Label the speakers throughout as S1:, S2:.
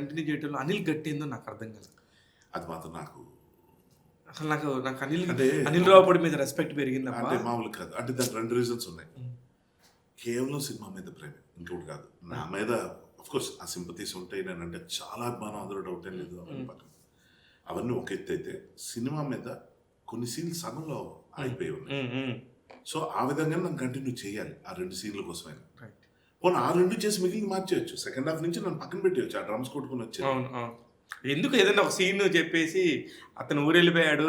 S1: Continue చేయడంలో అనిల్ గట్టి ఏందో నాకు అర్థం కాదు.
S2: అది మాత్రం నాకు
S1: అసలు నాకు నాకు అనిల్
S2: అంటే
S1: అనిల్ రావుపూడి మీద రెస్పెక్ట్ పెరిగింది
S2: అంటే మామూలు కాదు. అంటే దానికి 2 రీజన్స్ ఉన్నాయి. కేవలం సినిమా మీద ప్రేమ, ఇంకొకటి కాదు. నా మీద కోర్స్ ఆ సింపతీస్ ఉంటాయి, నేనంటే చాలా అభిమానం, అందులో డౌట్ ఏం లేదు. అవన్నీ ఒక ఎత్తు అయితే సినిమా మీద కొన్ని సీన్లు సగంలో ఆగిపోయి ఉన్నాయి. సో ఆ విధంగా నన్ను కంటిన్యూ చేయాలి ఆ 2 సీన్ల కోసమైనా. పోనీ ఆ 2 చేసి మిగిలిన మార్చేయచ్చు. సెకండ్ హాఫ్ నుంచి నన్ను పక్కన పెట్టేయచ్చు, ఆ డ్రమ్స్ కొట్టుకుని వచ్చాను.
S1: ఎందుకు ఏదైనా ఒక సీన్ చెప్పేసి అతను ఊరు వెళ్ళిపోయాడు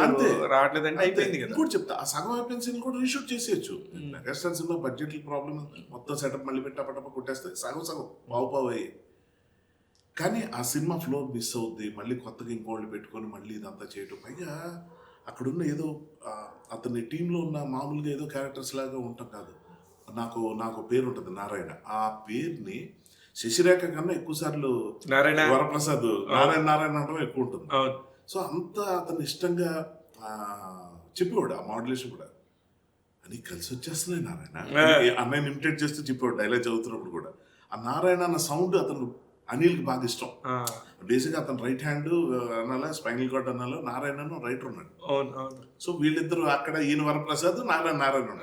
S1: రావట్లేదంటే అయిపోయింది కదా.
S2: ఇంకోటి చెప్తా, ఆ సగం అయిపోయిన సీన్ కూడా రీషూట్ చేసేయచ్చు. మెగాస్టార్ సినిమా బడ్జెట్ ప్రాబ్లమ్, మొత్తం సెటప్ మళ్ళీ పెట్టపటప్ప కొట్టేస్తే సగం పావు అయ్యి. కానీ ఆ సినిమా ఫ్లో మిస్ అవుద్ది, మళ్ళీ కొత్తగా ఇంకోళ్ళు పెట్టుకొని మళ్ళీ ఇదంతా చేయటం. పైగా అక్కడున్న ఏదో అతని టీంలో ఉన్న మామూలుగా ఏదో క్యారెక్టర్స్ లాగా ఉంటాం కాదు. నాకు పేరు ఉంటుంది నారాయణ. ఆ పేరుని శశిరేఖ కన్నా ఎక్కువ సార్లు వరప్రసాద్ నారాయణ అనడం ఎక్కువ ఉంటుంది. సో అంత అతను ఇష్టంగా చెప్పేవాడు. ఆ మోడ్యులేషన్ కూడా అని కలిసి వచ్చేస్తున్నాయి నారాయణ అన్నయ్యని ఇమిటేట్ చేస్తూ చెప్పేవాడు డైలాగ్ చదువుతున్నప్పుడు కూడా. ఆ నారాయణ అన్న సౌండ్ అతను అనిల్కి బాగా ఇష్టం. బేసిక్గా అతను రైట్ హ్యాండ్ అనాలా, స్పైనల్ కార్డ్ అనాలో, నారాయణ రైటర్ ఉన్నాడు. సో వీళ్ళిద్దరు అక్కడ ఈయన వరప్రసాద్, నారాయణ ఉన్నాడు.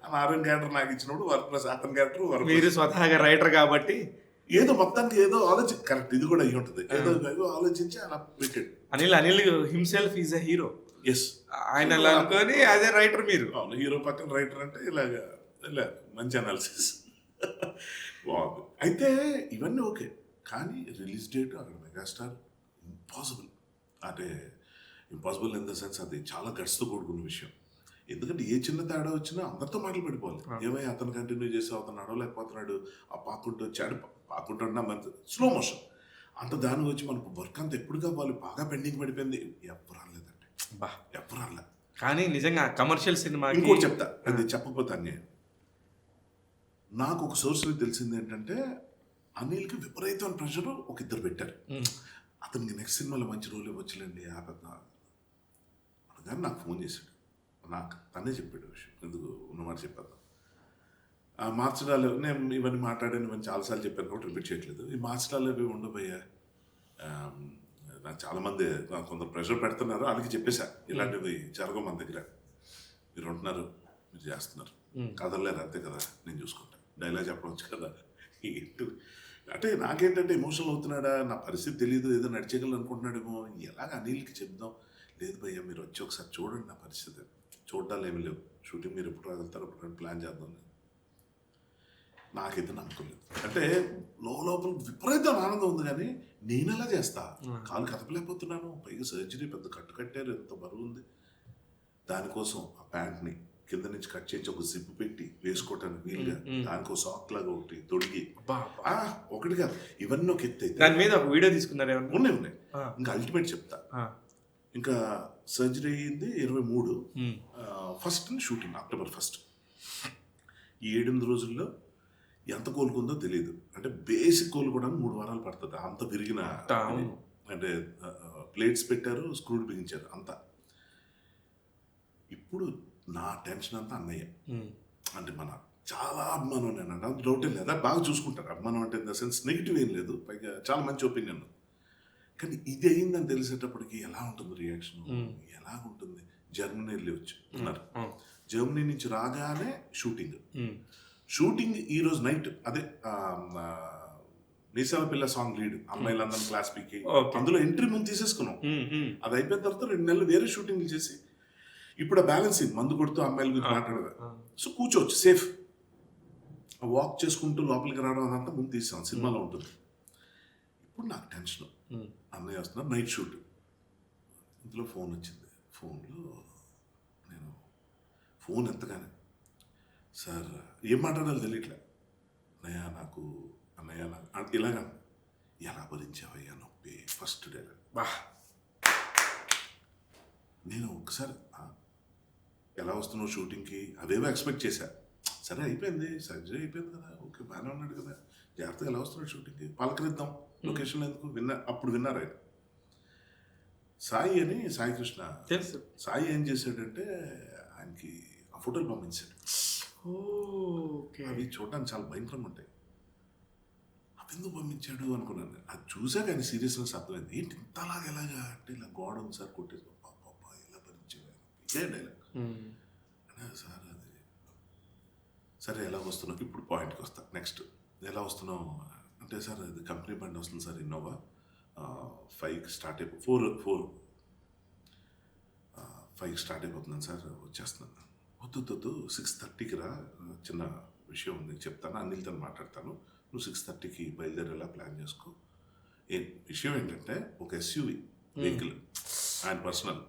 S2: ఆ నారాయణ క్యారెక్టర్ నాకు ఇచ్చినప్పుడు వరప్రసాద్, అతని క్యారెక్టర్
S1: మీరు స్వతహాగా రైటర్ కాబట్టి
S2: ఏదో మొత్తానికి ఏదో కరెక్ట్ ఇది కూడా అయ్యి ఉంటుంది. ఏదో ఆలోచించి అలా పెట్టాడు.
S1: Anil himself is a hero.
S2: Yes,
S1: ఆయన అనుకొని అదే రైటర్ మీరు.
S2: హీరో పక్కన రైటర్ అంటే ఇలా మంచి అనాలిసిస్ బాగుంది. అయితే ఇవన్నీ ఓకే, కానీ రిలీజ్ డేట్ అక్కడ మెగాస్టార్ ఇంపాసిబుల్. అంటే ఇంపాసిబుల్ ఇన్ ద సెన్స్ అది చాలా గట్స్తో కూడుకున్న విషయం. ఎందుకంటే ఏ చిన్న తేడా వచ్చినా అందరితో మాటలు పడిపోవాలి. ఏమై అతను కంటిన్యూ చేసి అతను నడవలేకపోతున్నాడు, ఆ పాకుంటూ వచ్చాడు, పాకుంటున్నా మన స్లో మోషన్ అంత దాని వచ్చి మనకు వర్క్ అంతా ఎప్పుడు కావాలి, బాగా పెండింగ్ పడిపోయింది. ఎప్పుడు రాలేదండి, ఎప్పుడు రాలే.
S1: కానీ నిజంగా కమర్షియల్ సినిమా
S2: ఇంకోటి చెప్తా, అది చెప్పకపోతే అన్నీ నాకు ఒక సోర్స్ తెలిసింది ఏంటంటే అనిల్కి విపరీతమైన ప్రెషర్ ఒక ఇద్దరు పెట్టారు. అతనికి నెక్స్ట్ సినిమాలో మంచి రోల్ ఇవ్వచ్చులేండి ఆ పెద్ద అనగానే నాకు ఫోన్ చేశాడు. నాకు తనే చెప్పాడు విషయం, ఎందుకు ఉన్నమాట చెప్పాను. మార్చడాలు నేను ఇవన్నీ మాట్లాడాను, ఇవన్నీ చాలాసార్లు చెప్పాను కాబట్టి రిపీట్ చేయట్లేదు. ఈ మార్చడాలు అవి ఉండబోయా, నాకు చాలామంది నాకు కొంత ప్రెషర్ పెడుతున్నారు. వాళ్ళకి చెప్పేశా ఇలాంటివి జరగవు మన దగ్గర, మీరు ఉంటున్నారు, మీరు చేస్తున్నారు, కదలలేరు అంతే కదా, నేను చూసుకుంటాను, డైలాగ్ చెప్పవచ్చు కదా. అంటే నాకేంటంటే ఎమోషనల్ అవుతున్నాడా, నా పరిస్థితి తెలియదు, ఏదో నడిచేయగలను అనుకుంటున్నాడేమో, ఎలాగ అనిల్కి చెప్దాం. లేదు భయ్యా మీరు వచ్చి ఒకసారి చూడండి నా పరిస్థితి, చూడాలి ఏమి లేవు, షూటింగ్ మీరు ఎప్పుడు రాగలుగుతారు అప్పుడు ప్లాన్ చేద్దాం. నాకైతే నమ్మకం లేదు. అంటే లోపల విపరీతం ఆనందం ఉంది, కానీ నేను ఎలా చేస్తా, కాలు కదపలేకపోతున్నాను. పైగా సర్జరీ పెద్ద కట్టారు, ఎంత బరువు ఉంది. దానికోసం ఆ ప్యాంట్ని కింద నుంచి కట్ చేసి ఒక జిప్ పెట్టి వేసుకోవటానికి వీలుగా దానికో సాక్ లాగా ఒకటి తొడిగి, ఒకటి కాదు ఇవన్నీ ఒక ఎత్తు అయితే
S1: దాని మీద ఒక వీడియో తీసుకున్నారు.
S2: ఉన్నాయి. ఇంకా అల్టిమేట్ చెప్తా. ఇంకా సర్జరీ అయ్యింది 23 ఫస్ట్ షూటింగ్ అక్టోబర్ 1. ఈ 7-8 రోజుల్లో ఎంత కోలుకుందో తెలియదు. అంటే బేసిక్ కోలుకోవడానికి 3 వారాలు పడుతుంది. అంత విరిగిన అంటే ప్లేట్స్ పెట్టారు, స్క్రూలు బిగించారు అంతా. ఇప్పుడు నా టెన్షన్ అంతా అన్నయ్య. అంటే మన చాలా అభిమానం, నేనంటే అంత డౌట్ ఏం లేదా, బాగా చూసుకుంటారు. అభిమానం అంటే ఇన్ ద సెన్స్ నెగిటివ్ ఏం లేదు, పైగా చాలా మంచి ఒపీనియన్. కానీ ఇది అయిందని తెలిసేటప్పటికి ఎలా ఉంటుంది రియాక్షన్, ఎలా ఉంటుంది. జర్మనీ వెళ్ళి వచ్చి ఉన్నారు, జర్మనీ నుంచి రాగానే షూటింగ్ ఈ రోజు నైట్. అదే మీసాల పిల్ల సాంగ్ లీడ్, అమ్మాయిలందరూ క్లాస్ పీకి అందులో ఎంట్రీ ముందు తీసేసుకున్నాం. అది అయిపోయిన తర్వాత 2 నెలలు వేరే షూటింగ్లు చేసి ఇప్పుడు ఆ బ్యాలెన్సింగ్ మందు కొడుతూ అమ్మాయిల గురించి మాట్లాడదా. సో కూర్చోవచ్చు, సేఫ్ వాక్ చేసుకుంటూ లోపలికి రావడం అదంతా ముందు తీసాం, సినిమాలో ఉంటుంది. ఇప్పుడు నాకు టెన్షన్, అన్నయ్య వస్తున్నారు, నైట్ షూట్. ఇందులో ఫోన్ వచ్చింది. ఫోన్లో నేను ఫోన్ ఎత్తగానే, సార్ ఏం మాట్లాడాలో తెలియట్లే. అన్నయ్య నాకు ఇలాగా, ఎలా భరించావయ్యా నొప్పి, ఫస్ట్ డే. నేను ఒకసారి ఎలా వస్తున్నావు షూటింగ్కి, అవేవో ఎక్స్పెక్ట్ చేశా. సరే అయిపోయింది, సర్జరీ అయిపోయింది కదా, ఓకే బాగానే ఉన్నాడు కదా, జాగ్రత్తగా ఎలా వస్తున్నాడు షూటింగ్కి, పలకరిద్దాం లొకేషన్లో ఎందుకు. అప్పుడు విన్నారు ఆయన సాయి కృష్ణ తెలుసు. సాయి ఏం చేశాడంటే ఆయనకి ఆ ఫోటోలు పంపించాడు. అవి చూడడానికి చాలా భయంకరంగా ఉంటాయి. అవి ఎందుకు పంపించాడు అనుకున్నాను. అది చూసాక ఆయన సీరియస్నెస్ అర్థమైంది. ఏంటి ఇంతలాగా ఎలాగా అంటే, ఇలా గోడ ఉంది సార్ కొట్టేసి పాప ఇలా భరించాడు ఇదే డైలాగ్ అంటే సార్. అది సరే ఎలా వస్తున్నావు, ఇప్పుడు పాయింట్కి వస్తా. నెక్స్ట్ ఎలా వస్తున్నావు అంటే, సార్ అది కంపెనీ బండి వస్తుంది సార్, ఇన్నోవా 5కి స్టార్ట్ అయిపో 5కి స్టార్ట్ అయిపోతున్నాను సార్, వచ్చేస్తున్నాను. వద్దు 6:30కి రా, చిన్న విషయం ఉంది చెప్తాను, అనిల్తో మాట్లాడతాను, నువ్వు 6:30కి బయలుదేరేలా ప్లాన్ చేసుకో. విషయం ఏంటంటే, ఒక ఎస్యూవి వెహికల్ ఆయన పర్సనల్,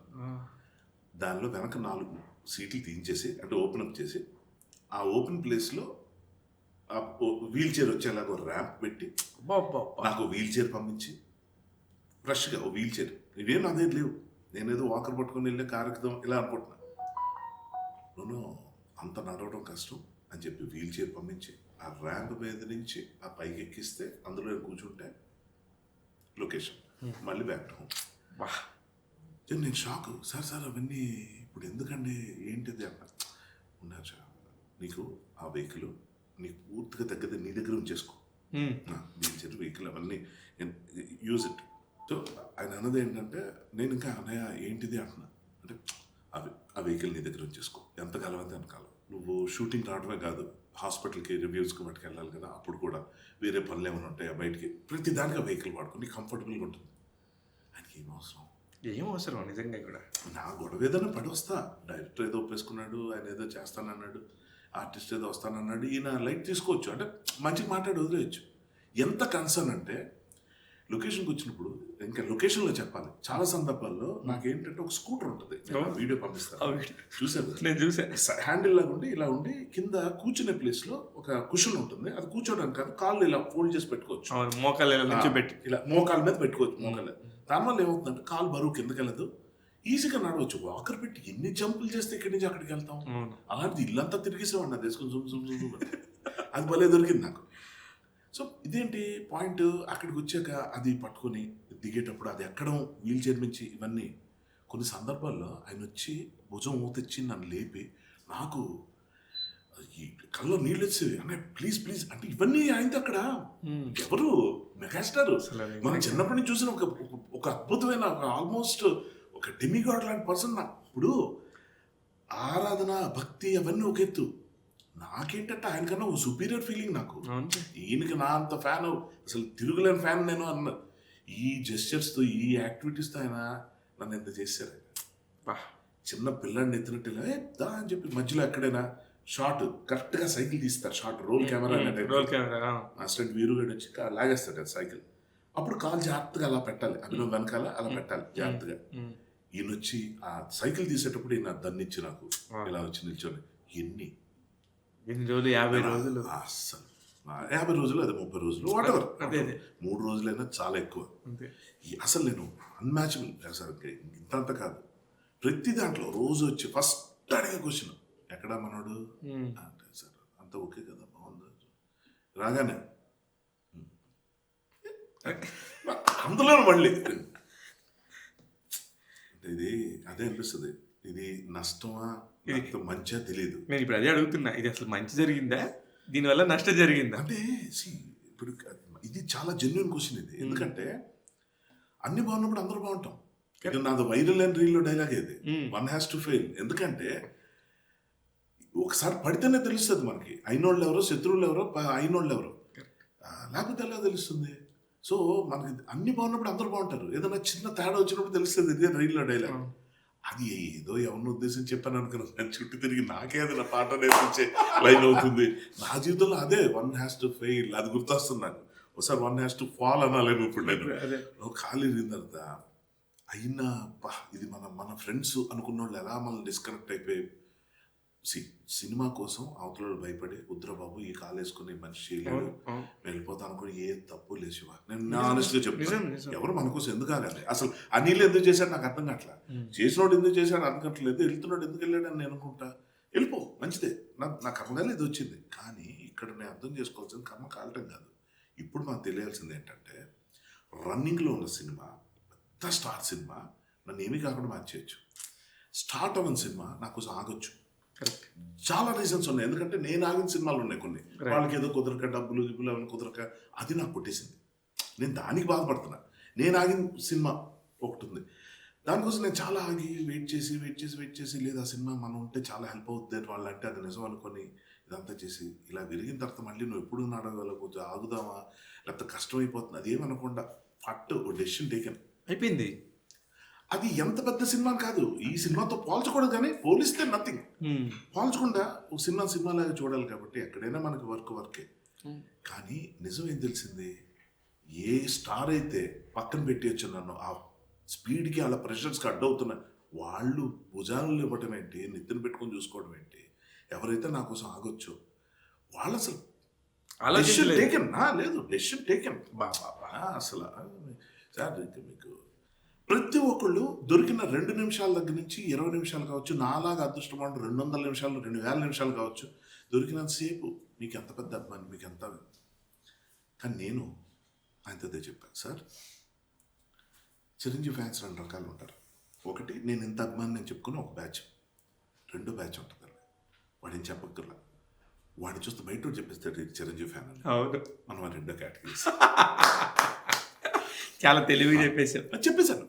S2: దానిలో వెనక 4 సీట్లు తీయించేసి అంటే ఓపెన్ అప్ చేసి, ఆ ఓపెన్ ప్లేస్లో వీల్ చైర్ వచ్చేలాగా ఒక ర్యాంప్ పెట్టి నాకు వీల్ చైర్ పంపించి, ఫ్రెష్గా ఓ వీల్ చైర్, ఇవేం అదే లేవు, నేనేదో వాకర్ పట్టుకొని వెళ్ళే కార్యక్రమం ఇలా అనుకుంటున్నా. నేను అంత నడవడం కష్టం అని చెప్పి వీల్ చైర్ పంపించి, ఆ ర్యాంప్ మీద నుంచి ఆ పైకి ఎక్కిస్తే అందులో కూర్చుంటే లొకేషన్, మళ్ళీ బ్యాక్ టు హోమ్. నేను షాక్. సార్ అవన్నీ ఇప్పుడు ఎందుకండి, ఏంటిది అన్న. ఉన్నారు సార్, నీకు ఆ వెహికల్ నీకు పూర్తిగా తగ్గదు, నీ దగ్గర ఉంచేసుకో, వీల్ చైర్ వెహికల్ అవన్నీ యూజ్ ఇట్. సో ఆయన అన్నది ఏంటంటే, నేను ఇంకా అన్నయ్య ఏంటిది అంటున్నా అంటే, ఆ వెహికల్ నీ దగ్గర ఉంచేసుకో, ఎంత కలవంతే అంత కాలం. నువ్వు షూటింగ్ రావడమే కాదు, హాస్పిటల్కి రివ్యూస్కి వాటికి వెళ్ళాలి కదా, అప్పుడు కూడా వేరే పనులు ఏమైనా ఉంటాయా బయటికి, ప్రతి దానికి ఆ వెహికల్ వాడుకొని కంఫర్టబుల్గా ఉంటుంది. ఆయనకి ఏం అవసరం నిజంగా కూడా. నా గొడవ ఏదైనా పడి వస్తా, డైరెక్టర్ ఏదో ఒప్పేసుకున్నాడు, ఆయన ఏదో చేస్తానన్నాడు, ఆర్టిస్ట్ ఏదో వస్తానన్నాడు, ఈయన లైట్ తీసుకోవచ్చు అంటే మంచిగా మాట్లాడి వదిలేయచ్చు. ఎంత కన్సర్న్ అంటే, లొకేషన్కి వచ్చినప్పుడు ఇంకా లొకేషన్లో చెప్పాలి. చాలా సందర్భాల్లో నాకేంటంటే, ఒక స్కూటర్ ఉంటుంది, వీడియో పంపిస్తాను, చూసాను, నేను చూసాను, హ్యాండిల్ లాగా ఉండి ఇలా ఉండి కింద కూర్చునే ప్లేస్లో ఒక కుషన్ ఉంటుంది, అది కూర్చోడానికి కాదు, కాళ్ళు ఇలా ఫోల్డ్ చేసి పెట్టుకోవచ్చు, మోకాళ్ళు పెట్టి ఇలా మోకాళ్ళ మీద పెట్టుకోవచ్చు. మోకాళ్ళ దానివల్ల ఏమవుతుందంటే, కాలు బరువు కిందకి వెళ్ళదు, ఈజీగా నడవచ్చు. వాకర్ పెట్టి ఎన్ని జంపులు చేస్తే ఇక్కడి నుంచి అక్కడికి వెళ్తాం. అలాంటిది ఇల్లంతా తిరిగేసేవాడిని, అది వేసుకుని జుమ్ అది భలే దొరికింది నాకు. సో ఇదేంటి పాయింట్, అక్కడికి వచ్చాక అది పట్టుకొని దిగేటప్పుడు అది ఎక్కడం, వీల్ చైర్ నుంచి ఇవన్నీ. కొన్ని సందర్భాల్లో ఆయన వచ్చి భుజం ఊతెచ్చి నన్ను లేపి, నాకు ఈ కళ్ళలో నీళ్ళు వచ్చేవి, అన్న ప్లీజ్ అంటే ఇవన్నీ ఆయనతో అక్కడ ఎవరు మెగాస్టార్, మనం చిన్నప్పటి నుంచి చూసిన ఒక అద్భుతమైన ఆల్మోస్ట్ ఒక డెమిగాడ్ లాంటి పర్సన్. నాకు ఇప్పుడు ఆరాధన భక్తి అవన్నీ ఒక ఎత్తు, నాకేంటంటే ఆయనకన్నా ఒక సుపీరియర్ ఫీలింగ్ నాకు. ఈయనకి నా అంత ఫ్యాన్, అసలు తిరుగులేని ఫ్యాన్ నేను అన్న. ఈ జెస్చర్స్తో ఈ యాక్టివిటీస్తో ఆయన నన్ను ఎంత చేశారు. చిన్న పిల్లాడిని ఎత్తినట్టు దా అని చెప్పి మధ్యలో ఎక్కడైనా షార్ట్ కరెక్ట్గా సైకిల్ తీస్తారు, షార్ట్ రోల్ కెమెరా అసిస్టెంట్ వీరుగడ్ వచ్చి లాగేస్తాడు అది సైకిల్. అప్పుడు కాలు జాగ్రత్తగా అలా పెట్టాలి, అభినవ్ వెనకాల అలా పెట్టాలి జాగ్రత్తగా. ఈయన వచ్చి ఆ సైకిల్ తీసేటప్పుడు ఈయన దన్నిచ్చి నాకు ఇలా వచ్చి నిల్చొని ఎన్ని రోజులు 50 రోజులు, అస్సలు 50 రోజులు, అదే 30 రోజులు, వాటెవర్ 3 రోజులైనా చాలా ఎక్కువ. అసలు నేను అన్మ్యాచబుల్ సార్, ఇంతంత కాదు. ప్రతి దాంట్లో రోజు వచ్చి ఫస్ట్ అడిగే క్వశ్చన్, ఎక్కడా మనోడు అంటే, సార్ అంత ఓకే కదా, బాగుంది, రాగానే అందులో మళ్ళీ ఇది అదే అనిపిస్తుంది. ఇది నష్టమా మంచిగా తెలియదు.
S1: నేను ఇప్పుడు అదే అడుగుతున్నా, ఇది అసలు మంచి జరిగిందా, దీనివల్ల నష్టం జరిగిందా
S2: అంటే. ఇప్పుడు ఇది చాలా జెన్యున్ క్వశ్చన్ ఇది. ఎందుకంటే అన్ని బాగున్నప్పుడు అందరూ బాగుంటాం. నాది వైరల్ అండ్ రీల్లో డైలాగ్ ఇది, వన్ హ్యాస్ టు ఫెయిల్. ఎందుకంటే ఒకసారి పడితేనే తెలుస్తుంది మనకి అయినోళ్ళు ఎవరో, శత్రువులు ఎవరో, అయినోళ్ళు ఎవరో, లేకపోతే ఎలా తెలుస్తుంది. సో మనకి అన్ని బాగున్నప్పుడు అందరూ బాగుంటారు, ఏదైనా చిన్న తేడా వచ్చినప్పుడు తెలుస్తుంది. ఇదే రీల్లో డైలాగ్. అది ఏదో ఎవరిని ఉద్దేశం చెప్పాను అనుకున్నాను, చుట్టూ తిరిగి నాకే అది నా పాట నేర్పించే లైన్ అవుతుంది. నా జీవితంలో అదే వన్ హ్యాస్ టు ఫెయిల్, అది గుర్తొస్తుంది నాకు. ఒకసారి వన్ హ్యాస్ టు ఫాల్ అనాలేమో ఇప్పుడు నేను. ఖాళీ తర్వాత అయినా ఇది మన ఫ్రెండ్స్ అనుకున్న వాళ్ళు ఎలా మనం డిస్కనెక్ట్ అయిపోయి, సినిమా కోసం అవతల భయపడి ఉద్రబాబు ఈ కాలు వేసుకుని మనిషి చేయలేడు వెళ్ళిపోతా అనుకుని ఏ తప్పు లేదు శివ. నేను ఆనెస్ట్గా చెప్తాను, ఎవరు మన కోసం ఎందుకు ఆగాలి. అసలు అనిల్ ఎందుకు చేశాడు నాకు అర్థం కావట్లా, చేసినోడు ఎందుకు చేశాడు అనుకోవట్లేదు, వెళ్తున్నాడు ఎందుకు వెళ్ళాడు అని నేను అనుకుంటా. వెళ్ళిపో మంచిదే, నా కర్మగానే ఇది వచ్చింది. కానీ ఇక్కడ నేను అర్థం చేసుకోవాల్సింది కర్మ కాలటం కాదు. ఇప్పుడు మనకు తెలియాల్సింది ఏంటంటే, రన్నింగ్లో ఉన్న సినిమా పెద్ద స్టార్ సినిమా నన్ను ఏమీ కాకుండా మార్చేయచ్చు. స్టార్ట్ అవ్వని సినిమా నా కోసం ఆగొచ్చు.
S1: కరెక్ట్.
S2: చాలా రీజన్స్ ఉన్నాయి. ఎందుకంటే నేను ఆగిన సినిమాలు ఉన్నాయి కొన్ని.
S1: Right.
S2: వాళ్ళకి ఏదో కుదరక డబ్బులు గిబ్బులు అవన్నీ కుదరక అది నాకు కొట్టేసింది. నేను దానికి బాధపడుతున్నా. నేను ఆగిన సినిమా ఒకటి ఉంది. దానికోసం నేను చాలా ఆగి వెయిట్ చేసి లేదు ఆ సినిమా మనం ఉంటే చాలా హెల్ప్ అవుతుంది అని వాళ్ళు అంటే అది నిజం అనుకొని ఇదంతా చేసి ఇలా విరిగిన తర్వాత మళ్ళీ నువ్వు ఎప్పుడు నాడగలకపోతే ఆగుదామా లేకపోతే కష్టమైపోతుంది అది ఏమనకుండా ఫట్ డెసిషన్ టేకెన్
S1: అయిపోయింది.
S2: అది ఎంత పెద్ద సినిమా కాదు. ఈ సినిమాతో పోల్చకూడదు కానీ పోలిస్తే నథింగ్. పోల్చకుండా ఒక సినిమాలాగా చూడాలి కాబట్టి ఎక్కడైనా మనకి వర్కే. కానీ నిజం ఏం తెలిసింది, ఏ స్టార్ అయితే పక్కన పెట్టేయచ్చు నన్ను ఆ స్పీడ్కి అలా ప్రెషర్స్కి అడ్డవుతున్నా వాళ్ళు భుజాలను ఇవ్వటం ఏంటి, నెత్తిన పెట్టుకొని చూసుకోవడం ఏంటి, ఎవరైతే నా కోసం ఆగొచ్చో వాళ్ళు అసలు డెసిషన్ టేకెన్ లేదు డెసిషన్ టేకెన్ అసలు సార్ మీకు ప్రతి ఒక్కళ్ళు దొరికిన 2 నిమిషాల దగ్గర నుంచి 20 నిమిషాలు కావచ్చు, నాలాగా అదృష్టం 200 నిమిషాలు 2000 నిమిషాలు కావచ్చు, దొరికినంతసేపు మీకు ఎంత పెద్ద అభిమాని మీకు ఎంత. కానీ నేను ఆయనతో చెప్పాను, సార్ చిరంజీవి ఫ్యాన్స్ 2 రకాలు ఉంటారు. ఒకటి నేను ఎంత అభిమాని నేను చెప్పుకుని ఒక బ్యాచ్, 2 బ్యాచ్ ఉంటుంది. వాడిని చెప్పక్కర్లా, వాడిని చూస్తే బయట చెప్పేస్తాడు ఇది చిరంజీవి ఫ్యాన్ అని.
S1: అవును,
S2: మనం 2 కేటగిరీస్
S1: చాలా తెలివి చెప్పేశారు.
S2: చెప్పేశాను.